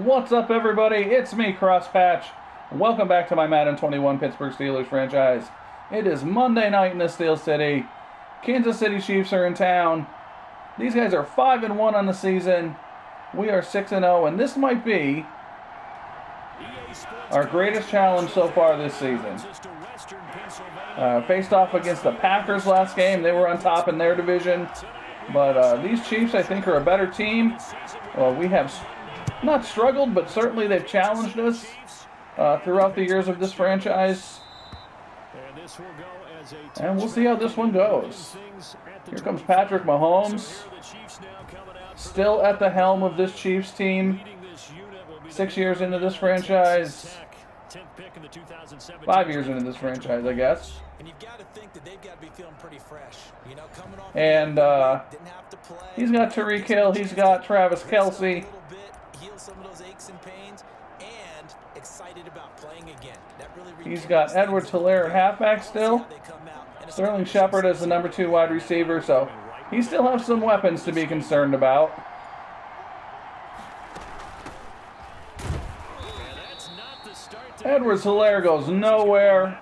What's up, everybody? It's me, Crosspatch. Welcome back to my Madden 21 Pittsburgh Steelers franchise. It is Monday night in the Steel City. Kansas City Chiefs are in town. These guys are 5-1 on the season. We are 6-0, and this might be our greatest challenge so far this season. Faced off against the Packers last game. They were on top in their division. But these Chiefs, I think, are a better team. We have not struggled, but certainly they've challenged us throughout the years of this franchise. And we'll see how this one goes. Here comes Patrick Mahomes, still at the helm of this Chiefs team. 6 years into this franchise. 5 years into this franchise, I guess. And you've got to think that they've got to be feeling pretty fresh. You know, coming off and he's got Tyreek Hill, he's got Travis Kelce. Heal some of those aches and pains, and excited about playing again. That really he's got Edwards-Helaire at halfback still. Sterling Shepard as the number 2 wide receiver, so he still has some weapons to be concerned about. Edwards-Helaire goes nowhere.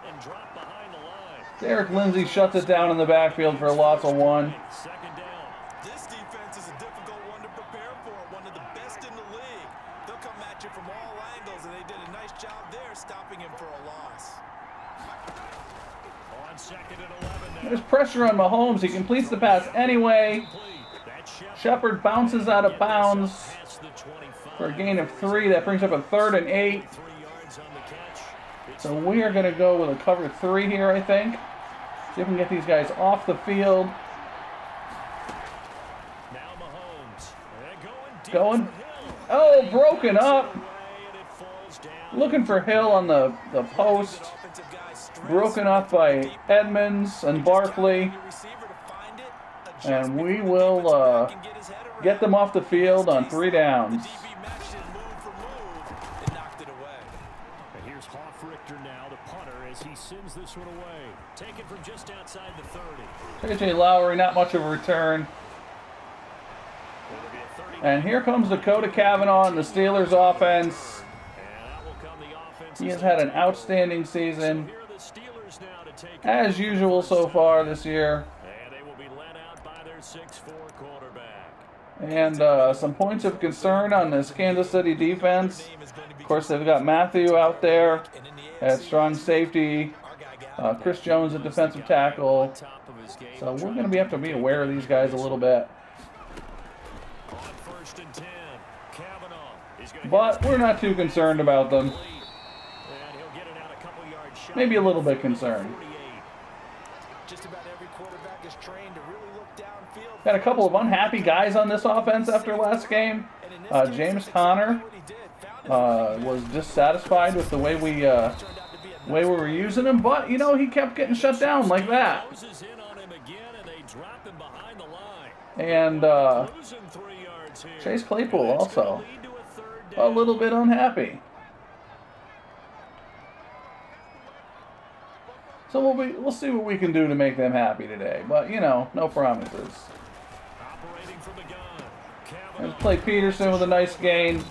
Derek Lindsey shuts it down in the backfield for a loss of 1. This defense is a difficult one to prepare for. One of the best in the league. They'll come at you from all angles, and they did a nice job there stopping him for a loss. On 2nd and 11 now. There's pressure on Mahomes. He completes the pass anyway. Shepard bounces out of bounds for a gain of 3. That brings up a 3rd and 8. So we are going to go with a cover 3 here, I think. See if we can get these guys off the field. Going. Oh, broken up. Looking for Hill on the post. Broken up by Edmonds and Barkley. And we will get them off the field on 3 downs. Sends this one away. Taken from just outside the 30. AJ Lowry, not much of a return. And here comes Dakota Cavanaugh in the Steelers offense. He has had an outstanding season, as usual so far this year. And they will be led out by their 6'4" quarterback. And some points of concern on this Kansas City defense. Of course, they've got Matthew out there at strong safety. Chris Jones at defensive tackle. So we're going to have to be aware of these guys a little bit. But we're not too concerned about them. Maybe a little bit concerned. Got a couple of unhappy guys on this offense after last game. James Conner was dissatisfied with the way we were using him, but you know, he kept getting shut down like that. And Chase Claypool also a little bit unhappy. So we'll see what we can do to make them happy today, but you know, no promises. Let's play Peterson with a nice gain.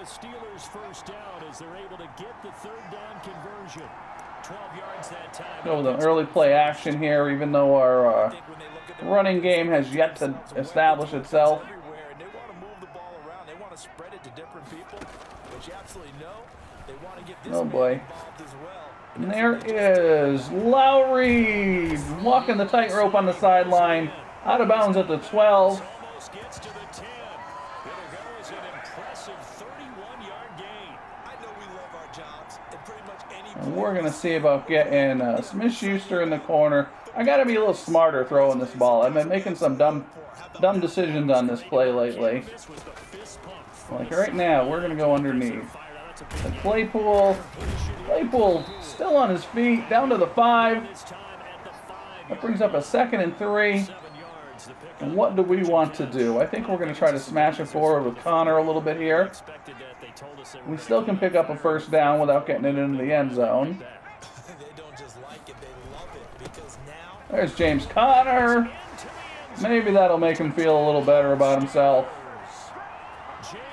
Steelers first down as they're able to get the 3rd down conversion. 12 yards that time. Go with an early play action here, even though our running game has yet to establish itself. They want to move the ball around. They want to spread it to different people, which you absolutely know. They want to get this man involved as well. And there is Lowry walking the tightrope on the sideline, out of bounds at the 12. And we're going to see about getting Smith-Schuster in the corner. I got to be a little smarter throwing this ball. I've been making some dumb decisions on this play lately. Like right now, we're going to go underneath. And Claypool still on his feet, down to the 5. That brings up a 2nd and 3. And what do we want to do? I think we're going to try to smash it forward with Connor a little bit here. We still can pick up a 1st down without getting it into the end zone. There's James Conner. Maybe that'll make him feel a little better about himself.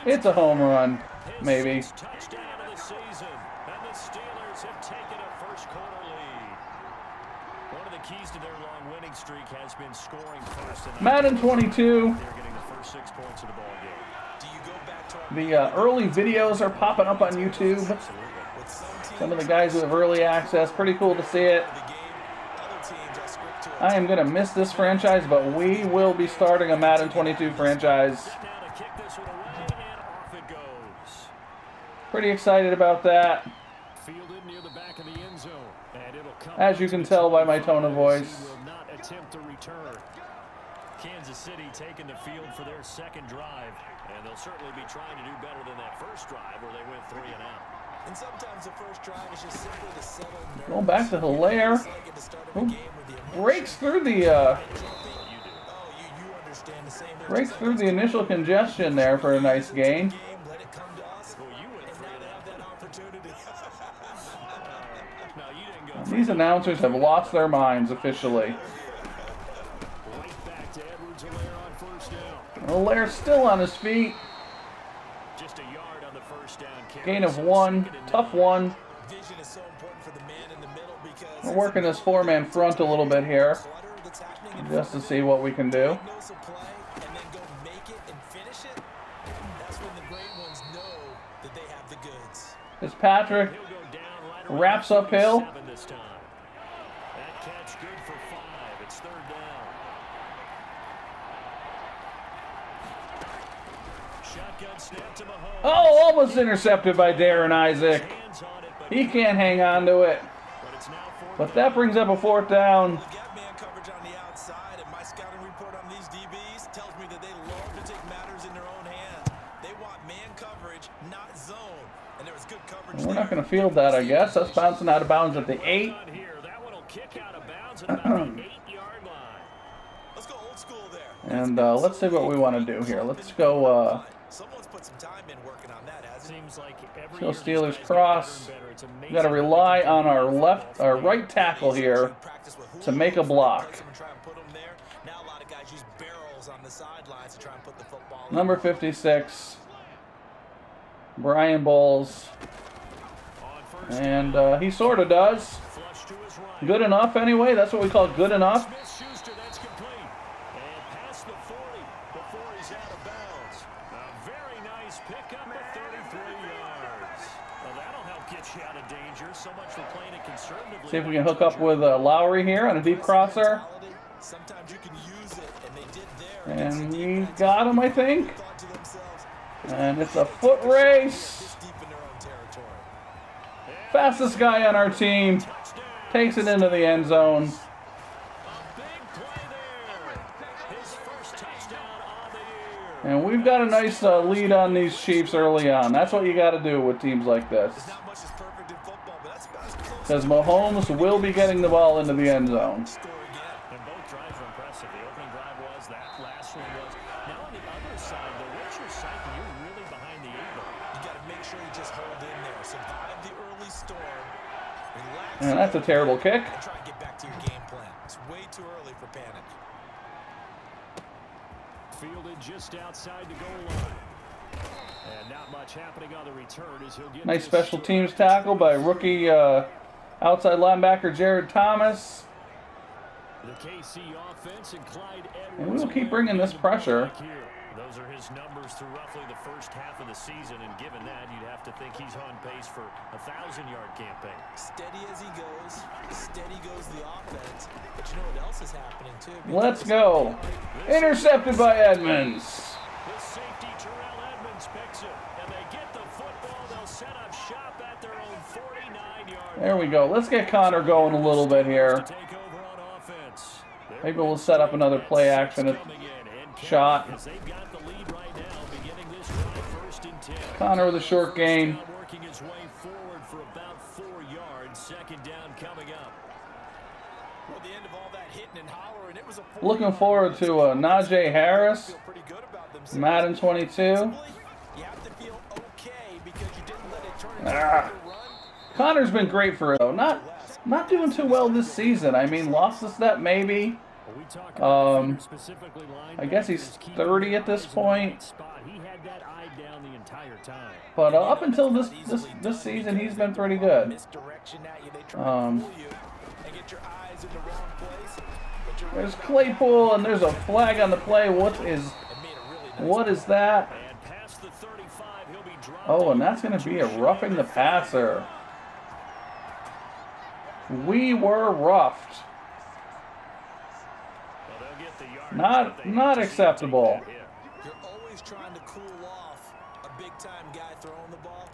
It's a home run, maybe. Touchdown of the season, and the Steelers have taken a first-quarter lead. One of the keys to their long winning streak has been scoring first. Madden 22. They're getting the first 6 points of the ball game. Do you go back to The early videos are popping up on YouTube. Some of the guys who have early access. Pretty cool to see it. the game? Other teams are script to I am going to miss this franchise, but we will be starting a Madden 22 franchise. Now to kick this one away, and off it goes. Pretty excited about that. Fielded near the back of the end zone, and it'll come. As you can tell by my tone of voice. He will not attempt to return. Kansas City taking the field for their second drive, and they'll certainly be trying to do better than that first drive where they went 3 and out. And sometimes the first drive is just simply to settle nerves. Going back to Hilaire. It's like at the start of a Who game where the emotion breaks through the you understand the same way. breaks through the initial congestion there for a nice gain. Let it come to us. Well, you went And for now they have that opportunity. No, you didn't go. These announcers have lost their minds officially. Right back to Edwards-Helaire on first down. Hilaire's still on his feet. Just a yard on the first down carry. Gain of 1. Tough one. Vision is so important for the man in the middle because We're working this 4-man front a little bit here, clutter that's happening in just to see what we can do. knows a play and then go make it and finish it. That's when the great ones know that they have the goods. Fitzpatrick He'll go down right around wraps uphill. 7 this time. That catch good for 5. It's third down. Shotgun snap to Mahomes. Oh, almost intercepted by Darren Isaac. Hands on it, but He can't hang on to it. it's now 4th But that brings up a 4th down. They got man coverage on the outside, and my scouting report on these DBs tells me that they love to take matters in their own hands. They want man coverage, not zone. And there was good coverage We're there. not going to field that, I guess. That's bouncing out of bounds at the 8. on here. That one will kick out of bounds at about the 8-yard line. Let's go old school there. And let's see what we want to do here. Let's go Someone's put some time in working on that, hasn't it? Seems like every Go year Steelers these guys get cross. better and better. It's we amazing got to rely on our right tackle here Practice with to make a block. place them and try and put them there. Now a lot of guys use barrels on the sidelines to try and put the football in. Number 56, Brian Bowles. on first And he sort of does. flush to his right. Good enough, anyway. That's what we call good enough. Smith-Schuster, that's complete. And past the 40 before he's out of bounds. A very nice pickup of 33 yards. Well, that'll help get you out of danger. So much for playing it conservatively. See if we can hook up with Lowry here on a deep crosser. Sometimes you can use it, and they did there. And we got him, I think. Thought to themselves, And it's a foot race. this deep in their own territory. Fastest guy on our team takes it into the end zone. A big play there. His first touchdown on the year. And we've got a nice lead on these Chiefs early on. That's what you got to do with teams like this. Not much is perfect in football, but that's about as close Because Mahomes will be getting the ball into the end zone. score again. And both drives were impressive. The opening drive was, that last one was. Now on the other side, though, what's your psyche? You're really behind the 8 ball. You got to make sure you just hold in there, survive the early storm, relax, And that's a terrible kick. and try and get back to your game plan. It's way too early for panic. Fielded just outside the goal line. And not much happening on the return as he'll get Nice this special start. teams tackle by rookie outside linebacker Jared Thomas. The KC offense and Clyde Edwards. And we'll keep bringing this pressure. Those are his numbers through roughly the first half of the season, and given that, you'd have to think he's on pace for a 1,000-yard campaign. Steady as he goes, steady goes the offense. But you know what else is happening, too? Let's go. Intercepted by Edmonds. The safety Terrell Edmonds picks it, and they get the football. They'll set up shop at their own 49-yard. There we go. Let's get Connor going a little bit here. Take over on offense. Maybe we'll set up another play action shot. They've got the lead right now, beginning this drive, 1st and 10. Connor with a short gain. Now working his way forward for about 4 yards. 2nd down coming up. Well, the end of all that hitting and hollering, it was a Looking forward to Najee Harris, feel pretty good about themselves. Madden 22. You have to feel okay because you didn't let it turn into Ah. a run. Connor's been great for it, though. Not doing too well this season. I mean, lost a step maybe. Well, we talk about I guess he's 30 at this point. He had that eye down time. But up until this season, he's been pretty good. Misdirection at you. They try to fool you and get your eyes in the wrong place. But you're There's Claypool, and there's a flag on the play. What is that? And past the 35, he'll be dropped. Oh, and that's going to be a roughing the passer. We were roughed. Well, they'll get the yardage, Not acceptable. You're always trying to cool off a big-time guy throwing the ball,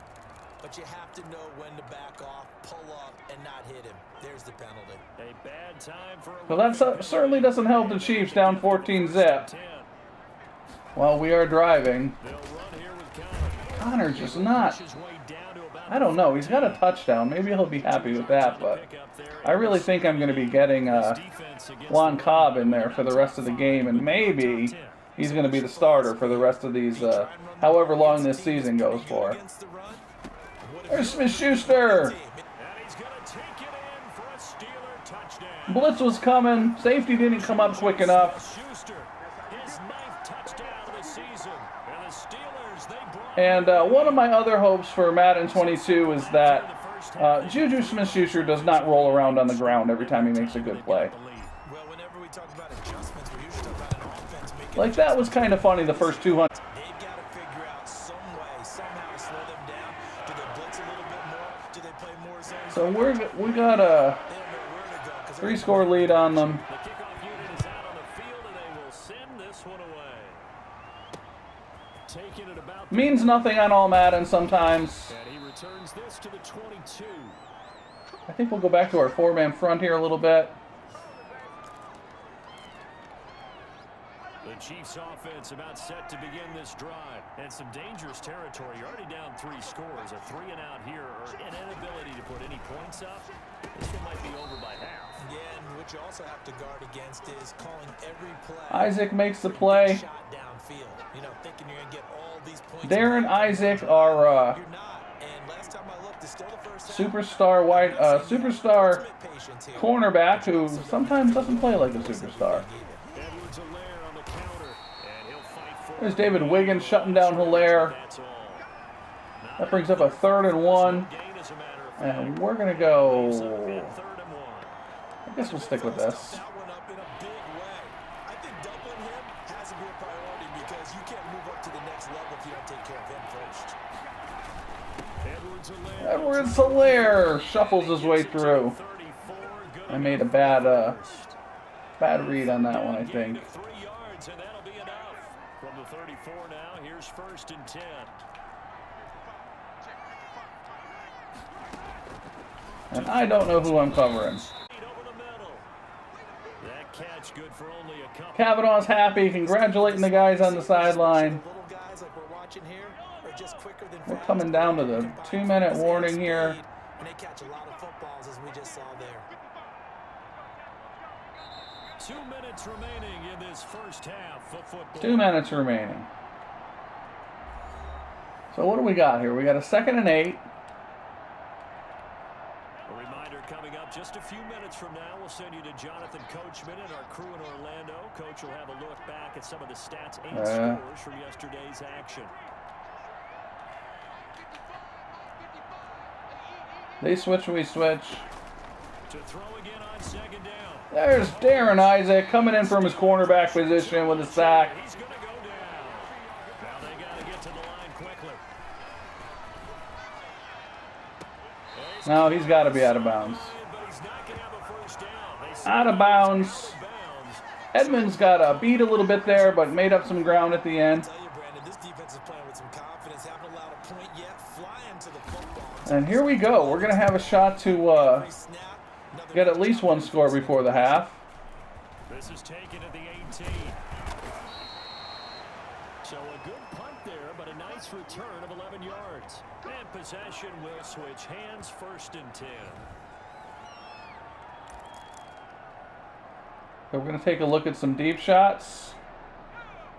but you have to know when to back off, pull up, and not hit him. There's the penalty. A bad time for a Well, that certainly doesn't help the Chiefs down 14-zip. While we are driving. They'll run here with Connor's just not. I don't know. He's got a touchdown. Maybe he'll be happy with that, but I really think I'm going to be getting Lon Cobb in there for the rest of the game, and maybe he's going to be the starter for the rest of these, however long this season goes for. There's Smith-Schuster. Blitz was coming. Safety didn't come up quick enough. And one of my other hopes for Madden 22 is that Juju Smith-Schuster does not roll around on the ground every time he makes a good play. Like, that was kind of funny the first 200. They've got to figure out some way, somehow to slow them down. Do they blitz a little bit more? Do they play more zone? So we got a 3-score lead on them. The kickoff unit is out on the field, and they will send this one away. Taking it about Means nothing on all Madden sometimes. and he returns this to the 22. I think we'll go back to our 4-man front here a little bit. The Chiefs offense about set to begin this drive. And some dangerous territory. You're already down 3 scores. A 3 and out here, or an inability to put any points up. This one might be over by half. Yeah, and what you also have to guard against is calling every play. Isaac makes the play. Shot downfield. You know, thinking you're going to get all these points. Darren Isaac, our You're not. And last time I looked, it's still the first superstar cornerback who sometimes doesn't play like a superstar. Edwards-Helaire on the counter, and he'll fight for There's David Wiggins shutting down Hilaire. That's all. That brings up a 3rd and 1. Gain, as a matter of fact. And we're going to go... At 3rd and 1. I guess we'll stick with this. That one up in a big way. I think doubling him has to be a priority because you can't move up to the next level if you don't take care of him first. Edwards-Helaire shuffles his way through. I made a bad read on that one, I think. 3 yards, and that'll be enough. From the 34 now, here's 1st and 10. And I don't know who I'm covering. Over the middle. That catch good for only a couple. Kavanaugh's happy, congratulating the guys on the sideline. Little guys like we're watching here are just quicker than We're fast. coming down to the 2-minute warning here. And they catch a lot of footballs as we just saw there. 2 minutes remaining in this first half of football. 2 minutes remaining. So what do we got here? We got a 2nd and 8. A reminder coming up just a few minutes from now. We'll send you to Jonathan Coachman and our crew in Orlando. Coach will have a look back at some of the stats and scores from yesterday's action. They switch, we switch. To throw again on 2nd down. There's Darren Isaac coming in from his cornerback position with a sack. He's going to go down. Now they got to get to the line quickly. No, he's got to be out of bounds. But he's not going to have a first down. Out of bounds. Edmonds got beat a little bit there, but made up some ground at the end. Tell you, Brandon, this defense is playing with some confidence. Haven't allowed a point yet. Flying to the football. And here we go. We're going to have a shot to get at least 1 score before the half. This is taken at the 18. So a good punt there, but a nice return of 11 yards. And possession will switch hands, 1st and 10. So we're going to take a look at some deep shots.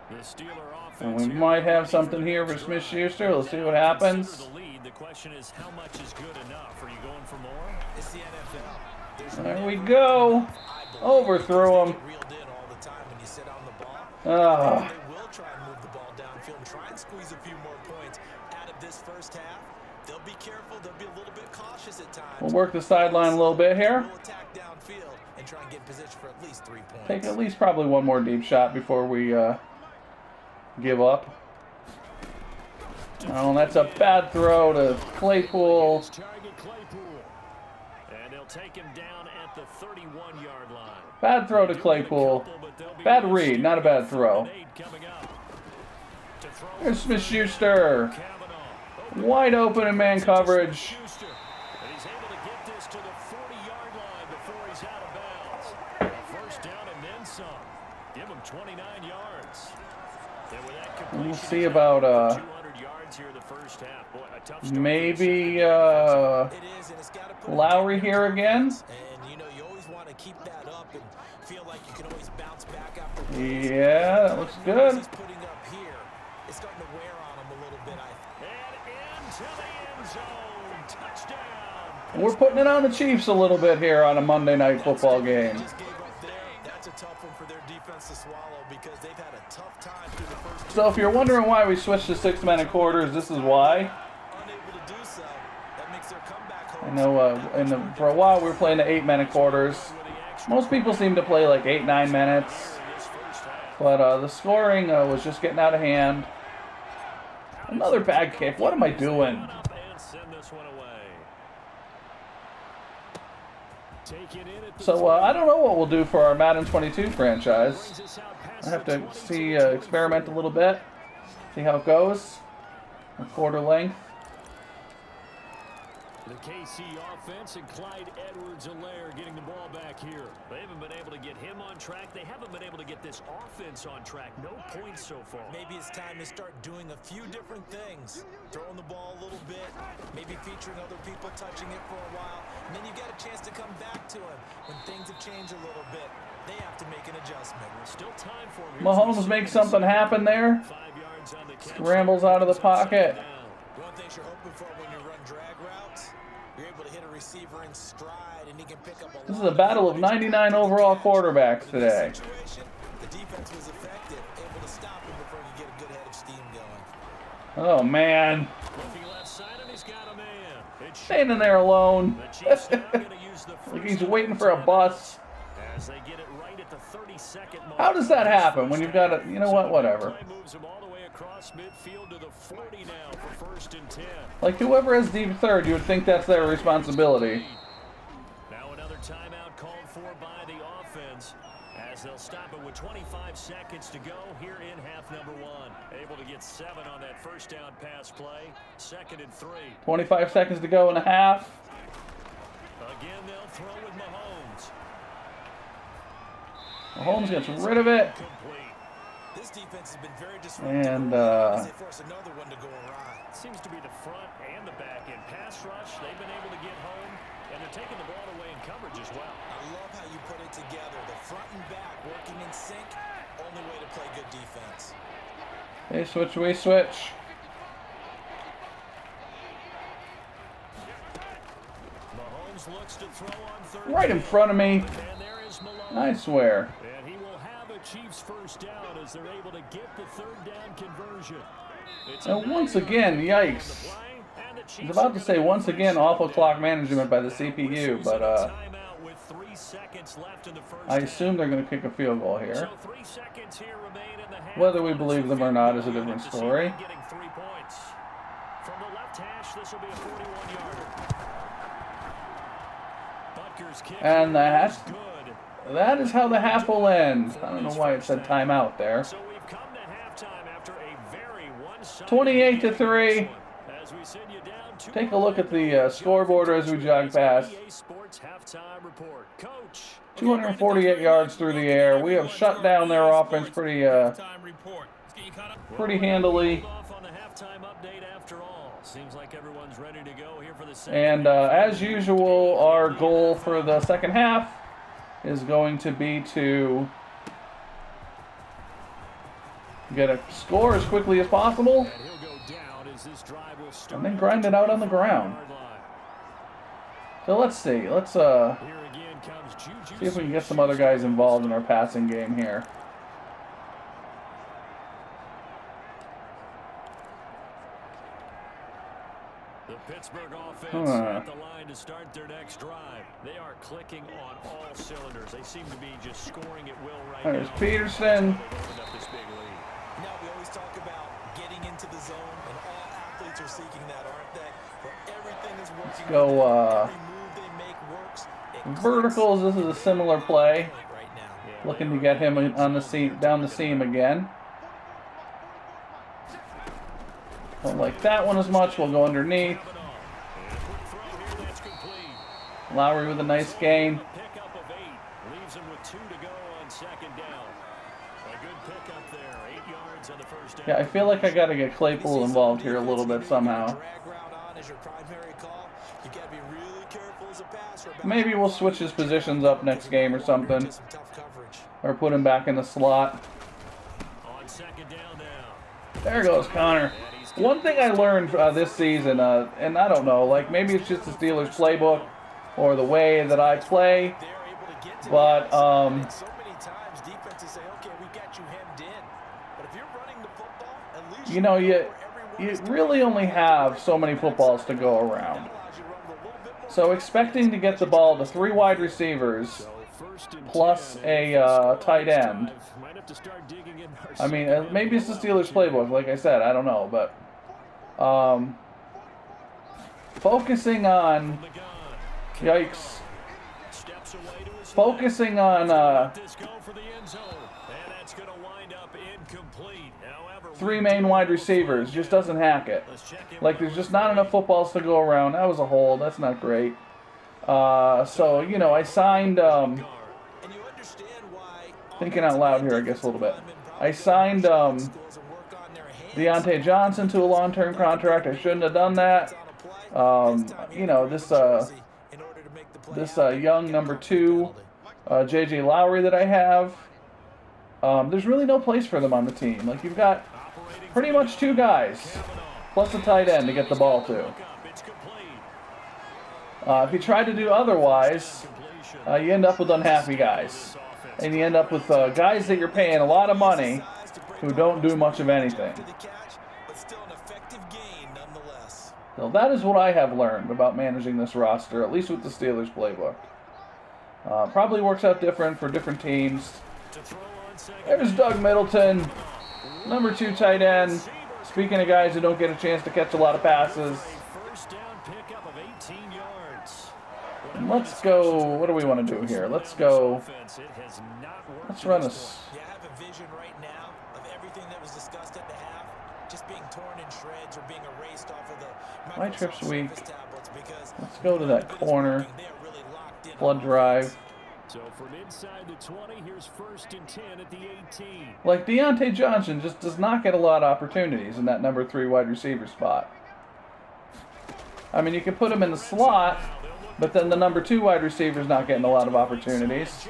The Steeler And offense we might have something here for Smith-Schuster. Let's see what happens. Consider the lead. The question is, how much is good enough? Are you going for more? It's the NFL. There we go. Overthrew him. Reeled in all the time when you sit on the ball. Ah. They will try and move the ball downfield and try and squeeze a few more points out of this first half. They'll be careful. They'll be a little bit cautious at times. We'll work the sideline a little bit here. We'll attack downfield and try and get in position for at least 3 points. Take at least probably one more deep shot before we give up. Oh, that's a bad throw to Claypool. And they'll take him down at the 31-yard line. Bad throw to Claypool. Bad read, not a bad throw. There's Smith-Schuster. Wide open in man coverage. And he's able to get this to the 40-yard line before he's out of bounds. A first down and then some. Give him 29 yards. And with that completion, We'll see about 200 yards here the first half. Boy, a tough start. maybe It is, and it's gotta put Lowry here again. And you know, you always want to keep that up and feel like you can always bounce back after wins. Yeah, that looks good. He's putting up here. It's starting to wear on him a little bit, I think. And into the end zone. Touchdown. We're putting it on the Chiefs a little bit here on a Monday night football game. Just gave up there. That's a tough one for their defense to swallow because they've had a tough time through the first. So if you're wondering why we switched to 6-minute quarters, this is why. Unable to do so. That makes their comeback I know for a while we were playing the 8-minute quarters. Most people seem to play like 8-9 minutes. But the scoring was just getting out of hand. Another bad kick. What am I doing? And send this one away. Take it in at the So I don't know what we'll do for our Madden 22 franchise. I have to see, experiment a little bit, see how it goes. A quarter length. The KC offense and Clyde Edwards-Helaire getting the ball back here. They haven't been able to get him on track. They haven't been able to get this offense on track. No points so far. Maybe it's time to start doing a few different things. Throwing the ball a little bit, maybe featuring other people touching it for a while. And then you get a chance to come back to him when things have changed a little bit. They have to make an adjustment. Still time for him. Mahomes makes something happen there. 5 yards on the catch. Scrambles out of the pocket. One thing you're hoping for when you run drag routes, you're able to hit a receiver in stride, and he can pick up a This is a battle of 99 overall quarterbacks today. The defense was effective, able to stop him before he could get a good head of steam going. Oh man. Looking left side, and he's got a man. It's Standing there alone. the Chiefs now gonna use the Like first he's down waiting for a bus. as they get it right at the 32nd mark. How does that happen when you've got a, you know what, whatever. Play moves him all the way across midfield to the 40 now for 1st and 10. Like whoever has deep third, you would think that's their responsibility. Now another timeout called for by the offense as they'll stop it with 25 seconds to go here in half number 1. Able to get 7 on that first down pass play. 2nd and 3. 25 seconds to go in a half. Again, they'll throw with Mahomes. Mahomes gets rid of it. Complete. This defense has been very disruptive And as they force another one to go awry. Seems to be the front and the back end. Pass rush, they've been able to get home, and they're taking the ball away in coverage as well. I love how you put it together. The front and back working in sync. Only way to play good defense. They switch, we switch. Mahomes looks to throw on 3rd. Right in front of me. And there is Malone. I swear. And he will have a Chiefs first down as they're able to get the 3rd down conversion. It's a And once again, yikes. play, and the I Chiefs was about are to gonna say, go once for again, it. awful clock management by the CPU, but Timeout with 3 seconds left in the first I half. assume they're going to kick a field goal here. So 3 seconds here remain in the half. Whether we believe them or not is a different story. Getting 3 points. From the left hash, this will be a 41-yarder. Butker's kick And is that, good. that is how the half will end. I don't know why it said timeout there. So we've come to halftime after a very one-sided 28-3. as we send you down to Take a look at the scoreboard as we jog past. EA Sports halftime report. Coach. 248 yards through the air. We have shut down their offense pretty handily. Off on the halftime update after all. Seems like everyone's ready to go here for the second. And as usual, our goal for the second half is going to be to get a score as quickly as possible And he'll go down as this drive will start. and then grind it out on the ground. So let's see. Let's Here again comes Juju. see if we can get some other guys involved in our passing game here. The Pittsburgh offense at the line to start their next drive. They are clicking on all cylinders. They seem to be just scoring at will right now. There's Peterson. Now we always talk about getting into the zone, and all athletes are seeking that, aren't they? Where everything is working. Let's go every move they make works. verticals. This is a similar play. Looking to get him on the seam, down the seam again. Don't like that one as much. We'll go underneath. Lowry with a nice gain. Leaves him with 2 to go on second down. A good pickup there. 8 yards on the first down. Yeah, I feel like I got to get Claypool involved here a little bit somehow. Maybe we'll switch his positions up next game or something. Or put him back in the slot. On second down now. There goes Connor. One thing I learned this season, and I don't know, like maybe it's just the Steelers playbook or the way that I play, but you know, you really only have so many footballs to go around. So expecting to get the ball to 3 wide receivers plus a tight end. I mean, maybe it's the Steelers playbook, like I said, I don't know, but focusing on, yikes, focusing on 3 main wide receivers just doesn't hack it. Like, there's just not enough footballs to go around. That was a hold. That's not great. So, you know, I signed, thinking out loud here, I guess, a little bit. I signed Deontay Johnson to a long-term contract. I shouldn't have done that. You know, this young number 2, J.J. Lowry that I have, there's really no place for them on the team. Like, you've got pretty much 2 guys, plus a tight end to get the ball to. If you try to do otherwise, you end up with unhappy guys. And you end up with guys that you're paying a lot of money who don't do much of anything. So that is what I have learned about managing this roster, at least with the Steelers playbook. Probably works out different for different teams. There's Doug Middleton, number 2 tight end. Speaking of guys who don't get a chance to catch a lot of passes. And let's go, what do we want to do here? Let's go, let's run this. You have a vision right now of everything that was discussed at the half just being torn in shreds or being erased off of the My trip's weak. Let's go to that corner. Blood drive. So from inside the 20, here's 1st and 10 at the 18. Like, Deontay Johnson just does not get a lot of opportunities in that number 3 wide receiver spot. I mean, you can put him in the slot, but then the number 2 wide receiver's not getting a lot of opportunities.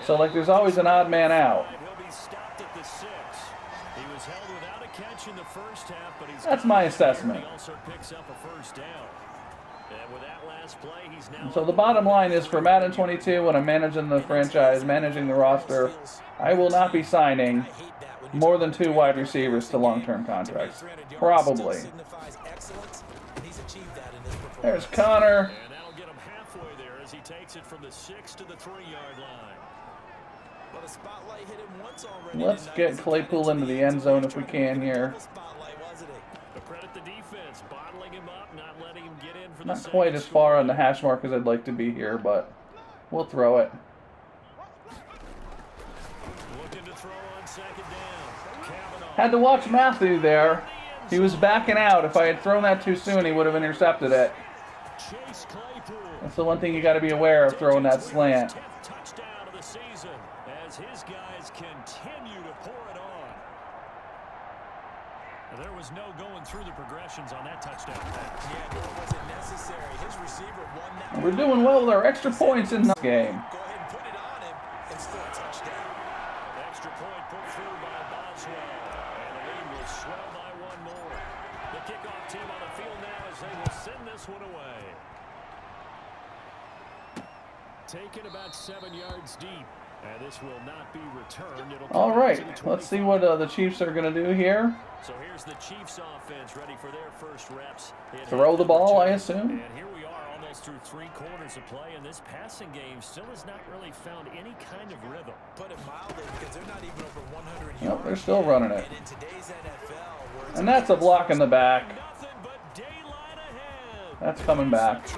So, like, there's always an odd man out. That's my assessment. So the bottom line is, for Madden 22, when I'm managing the franchise, managing the roster, I will not be signing more than 2 wide receivers to long-term contracts. Probably. There's Connor. And that'll get him halfway there as he takes it from the 6 to the 3-yard line. But a spotlight hit him once already. Let's get Claypool into the end zone if we can here. Credit the defense, bottling him up, not letting him get in for the Not quite as far on the hash mark as I'd like to be here, but we'll throw it. Looking to throw on second down. Had to watch Matthew there. He was backing out. If I had thrown that too soon, he would have intercepted it. That's the one thing you got to be aware of, throwing that slant. Touchdown of the season as his guys continue to pour it on. There was no going through the progressions on that touchdown pass. Yeah, nor was it necessary. His receiver won that. We're doing well with our extra points in this game. Go ahead and put it on him and score a touchdown. Extra point put through by Boswell. And the lead will swell by 1 more. The kickoff team on the field now as they will send this one away. Taken about 7 yards deep. And this will not be returned. All right, let's see what the Chiefs are going to do here. So here's the Chiefs offense ready for their first reps. Throw the ball, I assume. And here we are almost through 3 quarters of play, and this passing game still has not really found any kind of rhythm. Put it mildly, because they're not even over 100 yards. Nope, they're still running it. And in today's NFL, and that's a block in the back. Nothing but daylight ahead. That's coming back.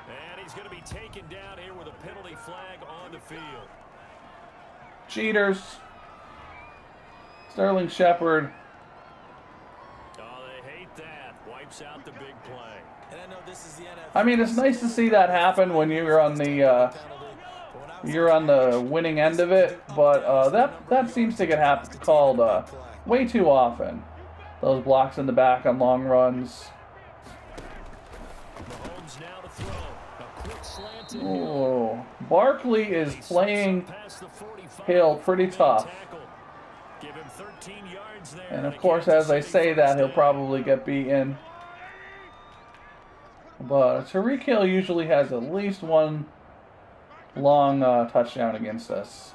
And he's going to be taken down here with a penalty flag on the field. Cheaters. Sterling Shepard. Oh, they hate that. Wipes out the big play. And I know this is the NFL. I mean, it's nice to see that happen when you're on the winning end of it, but that seems to get called way too often. Those blocks in the back on long runs. Mahomes now to throw. A quick slant to Oh, Barkley is playing Hill pretty tough. Give him 13 yards there. And of course, as I say that, he'll probably get beaten. But Tyreek Hill usually has at least one long touchdown against us.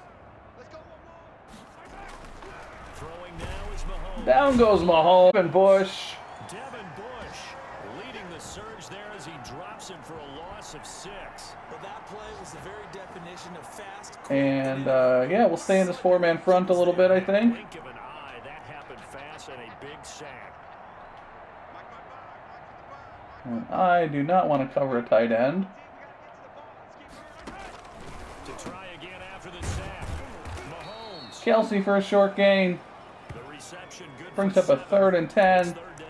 Throwing now is Mahomes. Down goes Mahomes and Bush. Devin Bush leading the surge there as he drops him for a loss of 6. But that play was the very definition of fast. And yeah, we'll stay in this 4-man front a little bit, I think. Blink of an eye, that happened fast and a big sack. And I do not want to cover a tight end. To try again after the sack. Mahomes. Kelsey for a short gain. The reception good. Brings up a 3rd and 10. Third down.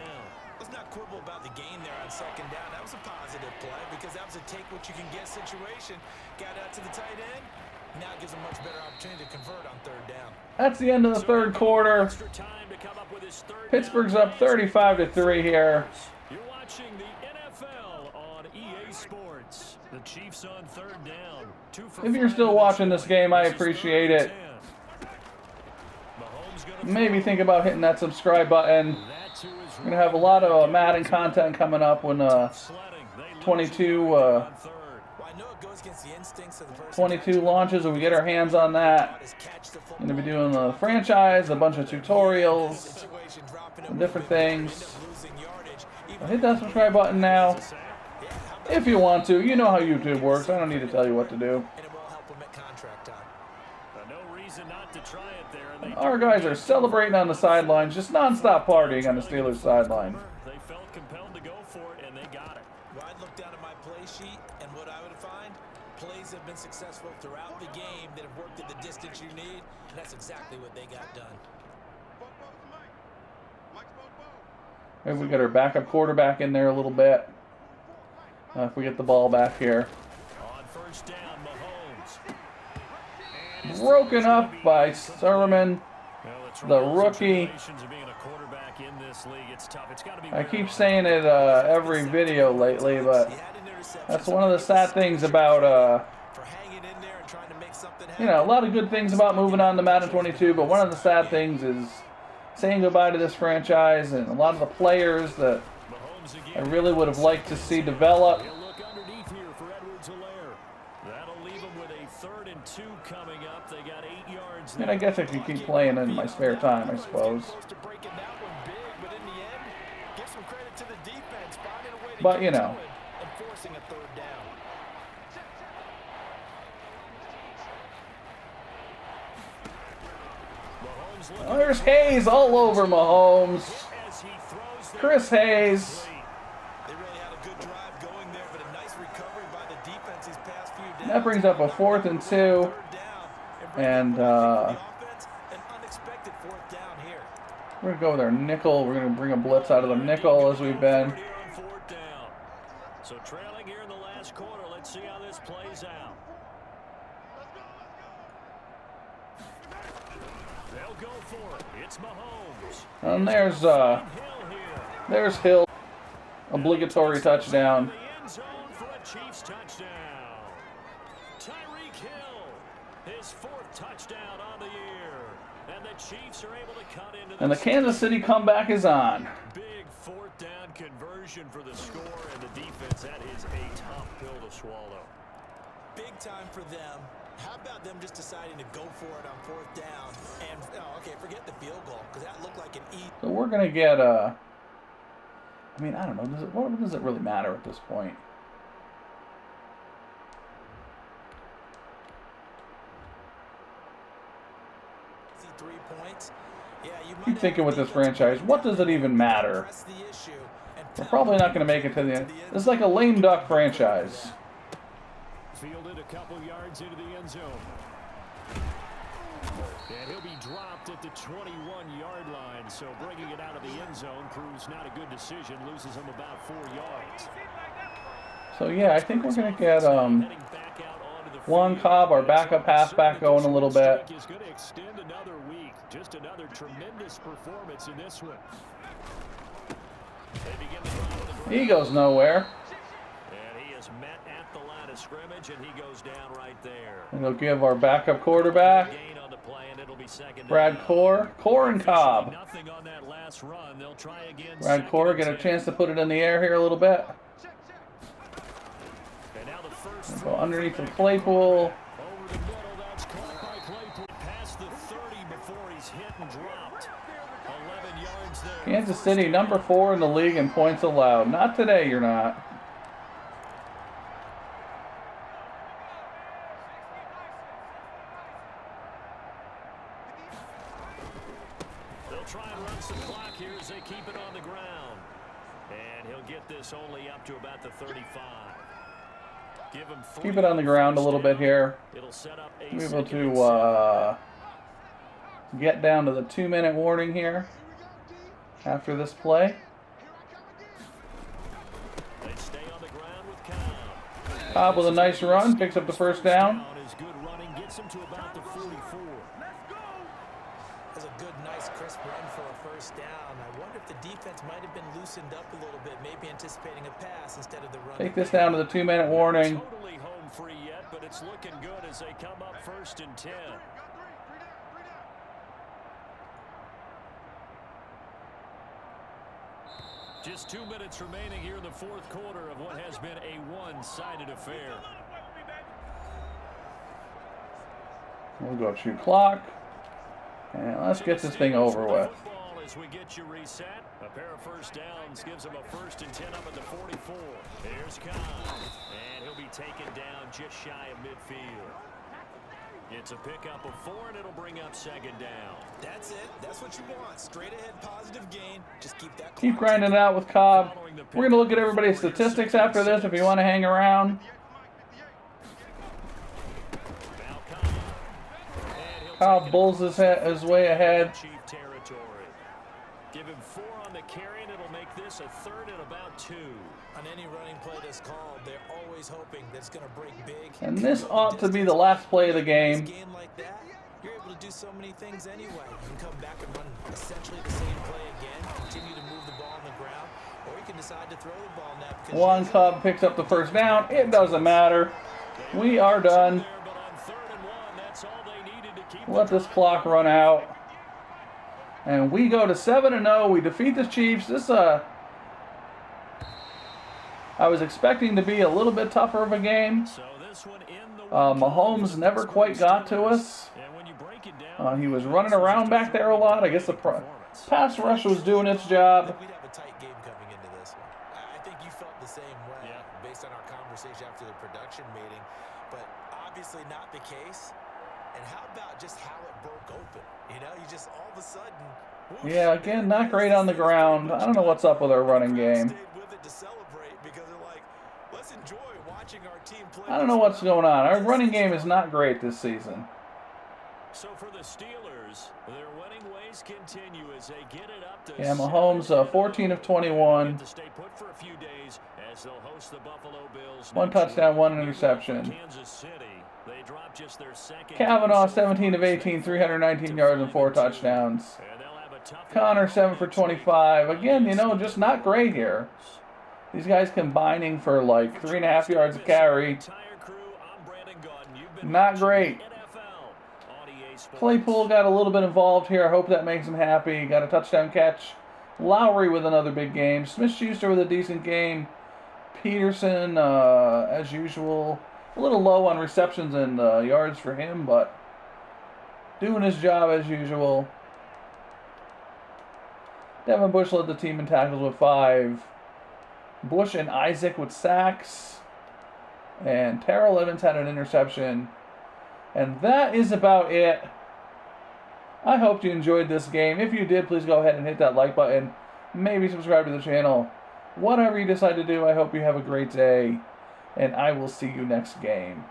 Let's not quibble about the gain there on 2nd down. That was a positive play because that was a take what you can get situation. Got out to the tight end. Now it gives a much better opportunity to convert on 3rd down. That's the end of the 3rd quarter. Extra time to come up with his 3rd Pittsburgh's down. up 35-3 here. You're watching the NFL on EA Sports. The Chiefs on 3rd down. 2 for If you're 5 still in watching this this game, I This is appreciate 3rd it. and 10. Mahomes gonna Maybe throw. think about hitting that subscribe button. That too is We're going to have a lot of Madden content coming up when sledding. They lose 22 on 3rd. Well, I know it goes against the instincts of the person 22 launches and we get our hands on that. Going to be doing the franchise, a bunch of tutorials, and different things. Hit that subscribe button now if you want to. You know how YouTube works. I don't need to tell you what to do. And it won't help them at contract time. No reason not to try it there. And they Our guys are celebrating on the sidelines, just non-stop partying on the Steelers sideline. They felt compelled to go for it, and they got it. Well, I'd look down at my play sheet, and what I would find, plays have been successful throughout the game that have worked at the distance you need, and that's exactly what they got done. Maybe we get our backup quarterback in there a little bit. If we get the ball back here. On 1st down, Mahomes. Broken up by Sermon, Well, it's the rules and rookie. regulations of being a quarterback in this league. It's tough. It's got to be I keep saying it every video lately, but that's one of the sad things about, For hanging in there and trying to make something you know, a lot of good things about moving on to Madden 22, but one of the sad things is saying goodbye to this franchise and a lot of the players that Mahomes I again. really would have liked to see develop. He'll look underneath here for Edwards-Helaire. That'll leave him with a 3rd and 2 coming up. They got 8 yards. I mean, I guess I could keep playing in my spare time, I suppose. Close to breaking that one big, but in the end, give some credit to the defense, finding a way to But, get you to know. it and forcing a 3rd down. Mahomes looking Oh, there's Hayes all over Mahomes. as he throws the Chris Hayes. They really had a good drive going there, but a nice recovery by the defense these past few downs. That brings up a 4th and 2. 3rd down. And The offense, an unexpected 4th down here. we're going to go with our nickel. We're going to bring a blitz out of the nickel as we've been. Here on 4th down. So trailing here in the last quarter. Let's see how this plays out. They'll go for it. It's Mahomes. And there's Hill here. Hill. Obligatory touchdown. The end zone for a Chiefs touchdown. Tyreek Hill, his 4th touchdown on the year. And the Chiefs are able to cut into And the Kansas City comeback is on. big 4th down conversion for the score and the defense. That is a tough pill to swallow. Big time for them. How about them just deciding to go for it on fourth down? And, oh, okay, forget the field goal, because that looked like an easy. So we're going to get, I mean, I don't know. What does it really matter at this point? Easy 3 points. Yeah, you Keep thinking with this franchise, what does it even matter? We're probably not going to make it to the end. This is like a lame duck franchise. Fielded a couple yards into the end zone. And he'll be dropped at the 21-yard line. So bringing it out of the end zone proves not a good decision. Loses him about 4 yards. So yeah, I think we're going to get Juan Cobb, our backup halfback, going a little bit. Is going to extend another week. Just another tremendous performance in this one. He goes nowhere. And he is met at the line of scrimmage, and he goes down right there. And they'll give our backup quarterback, Brad Core and Cobb. Brad Core get a chance to put it in the air here a little bit. Go underneath the Claypool. Kansas City, number 4 in the league in points allowed. Not today, you're not. They'll try and run some clock here as they keep it on the ground. And he'll get this only up to about the 35. Give him keep it on the ground a little bit here. It'll set up Be able to get down to the 2-minute warning here after this play. They stay on the ground with Cobb. Cobb with a nice run, picks up the first down. His good running gets him to about the 44. That's a good, nice, crisp run for a first down. I wonder if the defense might have been loosened up a little bit, maybe anticipating a pass instead of the run. Take this down to the 2-minute warning. Not totally home free yet, but it's looking good as they come up 1st and 10. Just 2 minutes remaining here in the 4th quarter of what has been a one-sided affair. We'll go shoot clock. And let's get this thing over with. As we get you reset, a pair of first downs gives him a 1st and 10 up at the 44. Here's Cobb, and he'll be taken down just shy of midfield. It's a pickup of 4, and it'll bring up 2nd down. That's it. That's what you want. Straight ahead, positive gain. Just keep grinding it out with Cobb. We're going to look at everybody's statistics after this if you want to hang around. Cobb bulls his way ahead. Give him 4 on the carry, and it'll make this a 3rd and about 2. On any running play that's called, they're always hoping that it's going to break big. And this ought to be the last play of the game. Game like that, you're able to do so many things anyway. You can come back and run essentially the same play again, continue to move the ball on the ground, or you can decide to throw the ball now. Juan Cobb picks up the first down. It doesn't matter. We are done. Let this clock run out. And we go to 7-0. We defeat the Chiefs. I was expecting to be a little bit tougher of a game. Mahomes never quite got to us. He was running around back there a lot. I guess the pass rush was doing its job. We'd have a tight game coming into this one. I think you felt the same way based on our conversation after the production meeting, but obviously not the case. And how about just how it broke open? You know, you just all of a sudden. Whoosh, yeah, again, not great on the ground. I don't know what's up with our running game. I don't know what's going on. Our running game is not great this season. So for the Steelers, their winning ways continue as they get it up to Mahomes 14 of 21. To stay put for a few days as they'll host the Buffalo Bills. 1 touchdown, 1 interception. Kansas City, they dropped just their 2nd. Kavanaugh 17 of 18, 319 yards and 4 touchdowns. Connor 7 for 25. Again, you know, just not great here. These guys combining for like 3.5 yards a carry. Not great. Claypool got a little bit involved here. I hope that makes him happy. Got a touchdown catch. Lowry with another big game. Smith-Schuster with a decent game. Peterson, as usual. A little low on receptions and yards for him, but doing his job as usual. Devin Bush led the team in tackles with 5. Bush and Isaac with sacks. And Terrell Evans had an interception. And that is about it. I hope you enjoyed this game. If you did, please go ahead and hit that like button. Maybe subscribe to the channel. Whatever you decide to do, I hope you have a great day. And I will see you next game.